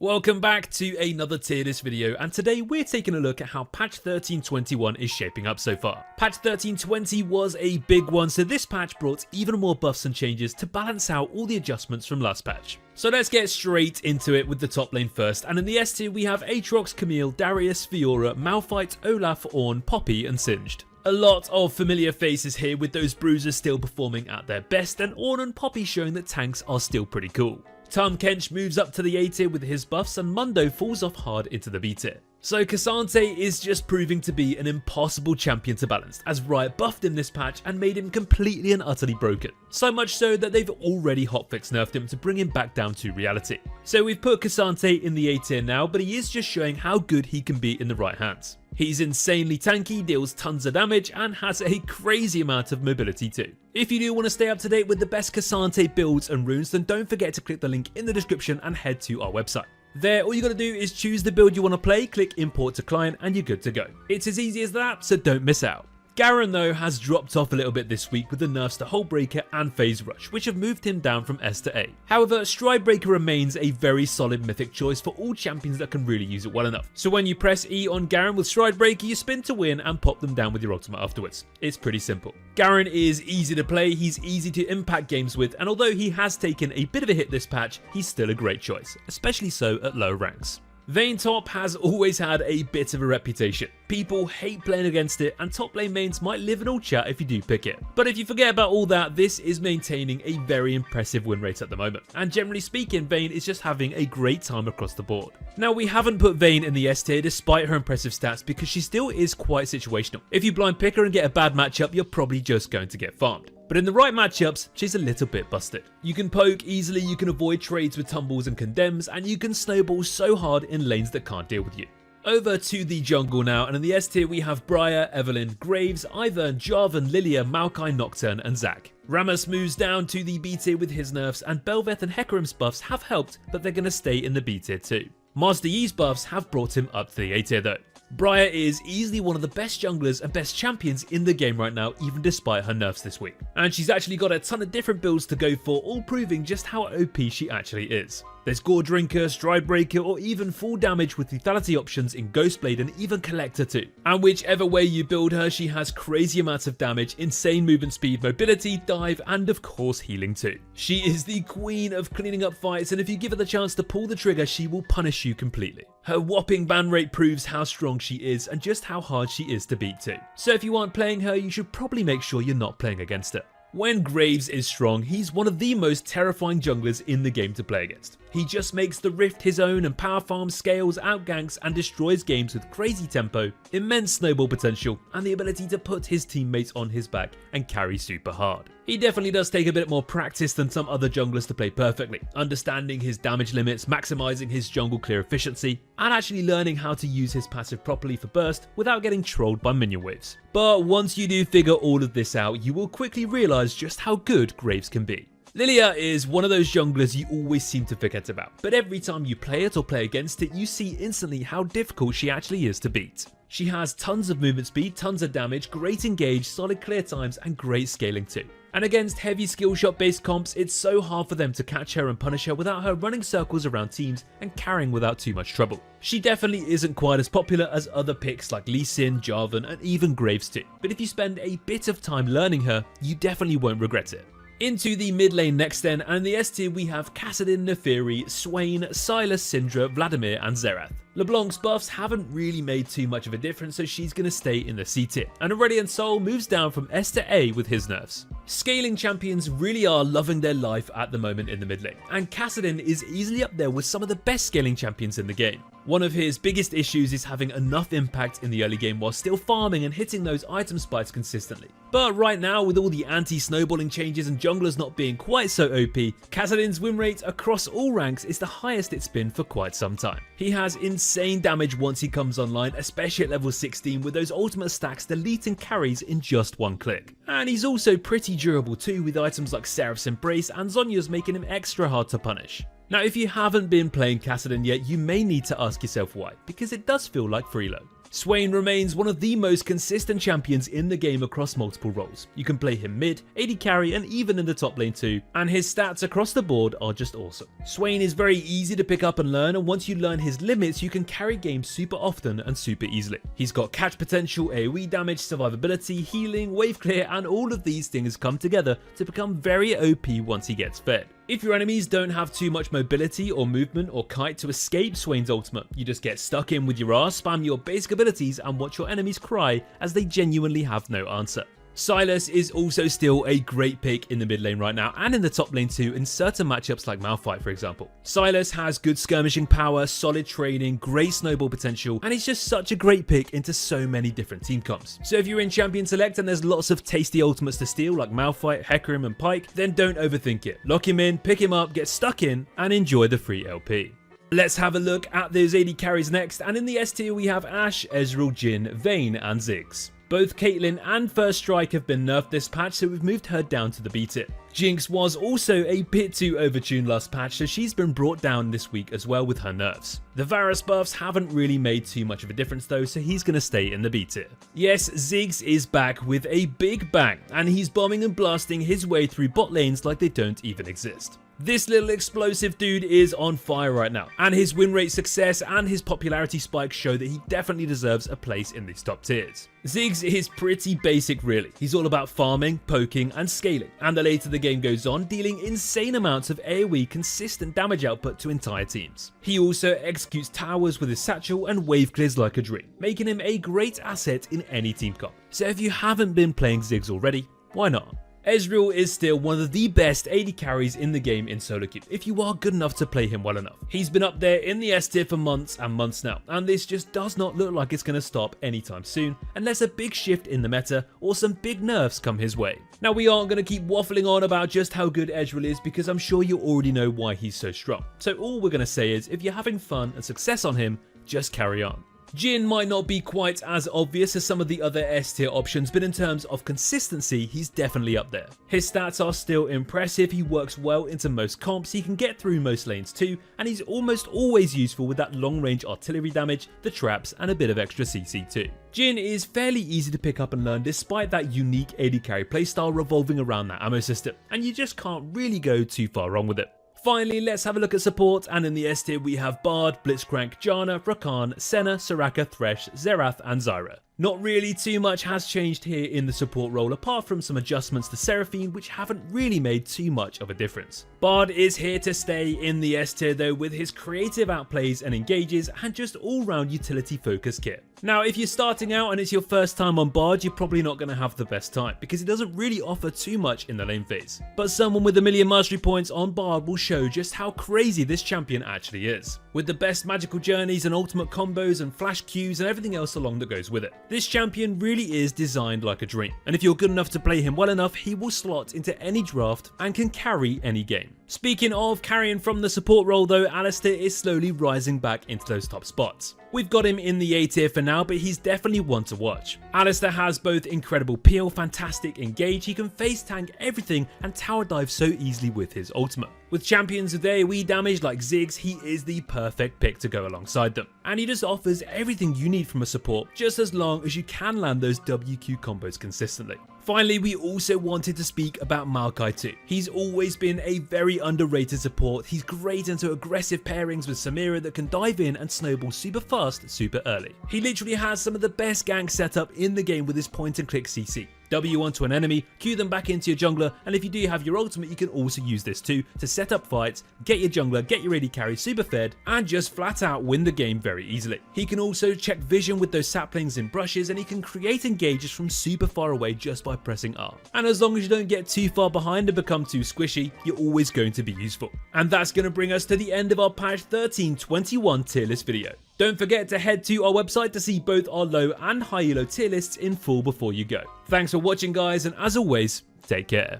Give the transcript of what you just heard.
Welcome back to another tier list video, and today we're taking a look at how patch 13.21 is shaping up so far. Patch 13.20 was a big one, so this patch brought even more buffs and changes to balance out all the adjustments from last patch. So let's get straight into it with the top lane first, and in the S tier we have Aatrox, Camille, Darius, Fiora, Malphite, Olaf, Ornn, Poppy and Singed. A lot of familiar faces here, with those bruisers still performing at their best and Ornn and Poppy showing that tanks are still pretty cool. Tahm Kench moves up to the A tier with his buffs, and Mundo falls off hard into the B tier. So K'Sante is just proving to be an impossible champion to balance, as Riot buffed him this patch and made him completely and utterly broken. So much so that they've already hotfix nerfed him to bring him back down to reality. So we've put K'Sante in the A tier now, but he is just showing how good he can be in the right hands. He's insanely tanky, deals tons of damage, and has a crazy amount of mobility too. If you do want to stay up to date with the best K'Sante builds and runes, then don't forget to click the link in the description and head to our website. There, all you gotta do is choose the build you want to play, click import to client, and you're good to go. It's as easy as that, so don't miss out. Garen though has dropped off a little bit this week with the nerfs to Hullbreaker and Phase Rush, which have moved him down from S to A. However, Stridebreaker remains a very solid mythic choice for all champions that can really use it well enough. So when you press E on Garen with Stridebreaker, you spin to win and pop them down with your ultimate afterwards. It's pretty simple. Garen is easy to play, he's easy to impact games with, and although he has taken a bit of a hit this patch, he's still a great choice, especially so at low ranks. Vayne top has always had a bit of a reputation. People hate playing against it, and top lane mains might live in all chat if you do pick it. But if you forget about all that, this is maintaining a very impressive win rate at the moment. And generally speaking, Vayne is just having a great time across the board. Now, we haven't put Vayne in the S tier despite her impressive stats because she still is quite situational. If you blind pick her and get a bad matchup, you're probably just going to get farmed. But in the right matchups, she's a little bit busted. You can poke easily, you can avoid trades with tumbles and condemns, and you can snowball so hard in lanes that can't deal with you. Over to the jungle now, and in the S tier we have Briar, Evelynn, Graves, Ivern, Jarvan, Lilia, Maokai, Nocturne and Zac. Rammus moves down to the B tier with his nerfs, and Bel'Veth and Hecarim's buffs have helped, but they're going to stay in the B tier too. Master Yi's buffs have brought him up to the A tier though. Briar is easily one of the best junglers and best champions in the game right now, even despite her nerfs this week. And she's actually got a ton of different builds to go for, all proving just how OP she actually is. There's Gore Drinker, Stridebreaker, or even full damage with lethality options in Ghostblade and even Collector too. And whichever way you build her, she has crazy amounts of damage, insane movement speed, mobility, dive, and of course healing too. She is the queen of cleaning up fights, and if you give her the chance to pull the trigger, she will punish you completely. Her whopping ban rate proves how strong she is and just how hard she is to beat too. So if you aren't playing her, you should probably make sure you're not playing against her. When Graves is strong, he's one of the most terrifying junglers in the game to play against. He just makes the Rift his own and power farms, scales, outganks and destroys games with crazy tempo, immense snowball potential and the ability to put his teammates on his back and carry super hard. He definitely does take a bit more practice than some other junglers to play perfectly, understanding his damage limits, maximizing his jungle clear efficiency, and actually learning how to use his passive properly for burst without getting trolled by minion waves. But once you do figure all of this out, you will quickly realize just how good Graves can be. Lilia is one of those junglers you always seem to forget about, but every time you play it or play against it, you see instantly how difficult she actually is to beat. She has tons of movement speed, tons of damage, great engage, solid clear times, and great scaling too. And against heavy skill shot based comps, it's so hard for them to catch her and punish her without her running circles around teams and carrying without too much trouble. She definitely isn't quite as popular as other picks like Lee Sin, Jarvan, and even Graves too, but if you spend a bit of time learning her, you definitely won't regret it. Into the mid lane next then, and in the S tier we have Kassadin, Neferi, Swain, Sylas, Syndra, Vladimir and Xerath. LeBlanc's buffs haven't really made too much of a difference, so she's going to stay in the C tier, and Aurelion Sol moves down from S to A with his nerfs. Scaling champions really are loving their life at the moment in the mid lane, and Kassadin is easily up there with some of the best scaling champions in the game. One of his biggest issues is having enough impact in the early game while still farming and hitting those item spikes consistently. But right now, with all the anti-snowballing changes and junglers not being quite so OP, Kassadin's win rate across all ranks is the highest it's been for quite some time. He has insane damage once he comes online, especially at level 16 with those ultimate stacks deleting carries in just one click. And he's also pretty durable too, with items like Seraph's Embrace and Zhonya's making him extra hard to punish. Now, if you haven't been playing Kassadin yet, you may need to ask yourself why, because it does feel like freeload. Swain remains one of the most consistent champions in the game across multiple roles. You can play him mid, AD carry, and even in the top lane too, and his stats across the board are just awesome. Swain is very easy to pick up and learn, and once you learn his limits, you can carry games super often and super easily. He's got catch potential, AoE damage, survivability, healing, wave clear, and all of these things come together to become very OP once he gets fed. If your enemies don't have too much mobility or movement or kite to escape Swain's ultimate, you just get stuck in with your R, spam your basic abilities, and watch your enemies cry as they genuinely have no answer. Sylas is also still a great pick in the mid lane right now, and in the top lane too in certain matchups like Malphite for example. Sylas has good skirmishing power, solid training, great snowball potential, and he's just such a great pick into so many different team comps. So if you're in Champion Select and there's lots of tasty ultimates to steal like Malphite, Hecarim and Pyke, then don't overthink it. Lock him in, pick him up, get stuck in, and enjoy the free LP. Let's have a look at those AD carries next, and in the S tier we have Ashe, Ezreal, Jhin, Vayne and Ziggs. Both Caitlyn and First Strike have been nerfed this patch, so we've moved her down to the B tier. Jinx was also a bit too overtuned last patch, so she's been brought down this week as well with her nerfs. The Varus buffs haven't really made too much of a difference though, so he's going to stay in the B tier. Yes, Ziggs is back with a big bang, and he's bombing and blasting his way through bot lanes like they don't even exist. This little explosive dude is on fire right now, and his win rate success and his popularity spikes show that he definitely deserves a place in these top tiers. Ziggs is pretty basic really. He's all about farming, poking and scaling, and the later the game goes on, dealing insane amounts of AoE consistent damage output to entire teams. He also executes towers with his satchel and wave clears like a dream, making him a great asset in any team comp. So if you haven't been playing Ziggs already, why not? Ezreal is still one of the best AD carries in the game in solo queue, if you are good enough to play him well enough. He's been up there in the S tier for months and months now, and this just does not look like it's going to stop anytime soon, unless a big shift in the meta or some big nerfs come his way. Now we aren't going to keep waffling on about just how good Ezreal is, because I'm sure you already know why he's so strong. So all we're going to say is, if you're having fun and success on him, just carry on. Jhin might not be quite as obvious as some of the other S tier options, but in terms of consistency, he's definitely up there. His stats are still impressive, he works well into most comps, he can get through most lanes too, and he's almost always useful with that long range artillery damage, the traps, and a bit of extra CC too. Jhin is fairly easy to pick up and learn despite that unique AD carry playstyle revolving around that ammo system, and you just can't really go too far wrong with it. Finally, let's have a look at support, and in the S tier we have Bard, Blitzcrank, Janna, Rakan, Senna, Soraka, Thresh, Xerath and Zyra. Not really too much has changed here in the support role apart from some adjustments to Seraphine which haven't really made too much of a difference. Bard is here to stay in the S tier though, with his creative outplays and engages and just all round utility focused kit. Now if you're starting out and it's your first time on Bard, you're probably not going to have the best time because he doesn't really offer too much in the lane phase. But someone with 1,000,000 mastery points on Bard will show just how crazy this champion actually is, with the best magical journeys and ultimate combos and flash Qs and everything else along that goes with it. This champion really is designed like a dream, and if you're good enough to play him well enough, he will slot into any draft and can carry any game. Speaking of carrying from the support role though, Alistar is slowly rising back into those top spots. We've got him in the A tier for now, but he's definitely one to watch. Alistar has both incredible peel, fantastic engage, he can face tank everything and tower dive so easily with his ultimate. With champions with AoE damage like Ziggs, he is the perfect pick to go alongside them. And he just offers everything you need from a support, just as long as you can land those WQ combos consistently. Finally, we also wanted to speak about Maokai too. He's always been a very underrated support. He's great into aggressive pairings with Samira that can dive in and snowball super fast, super early. He literally has some of the best gank setup in the game with his point and click CC. W onto an enemy, Q them back into your jungler, and if you do have your ultimate, you can also use this too to set up fights, get your jungler, get your AD carry super fed, and just flat out win the game very easily. He can also check vision with those saplings in brushes, and he can create engages from super far away just by pressing R. And as long as you don't get too far behind and become too squishy, you're always going to be useful. And that's going to bring us to the end of our patch 13.21 tier list video. Don't forget to head to our website to see both our low and high elo tier lists in full before you go. Thanks for watching guys, and as always, take care.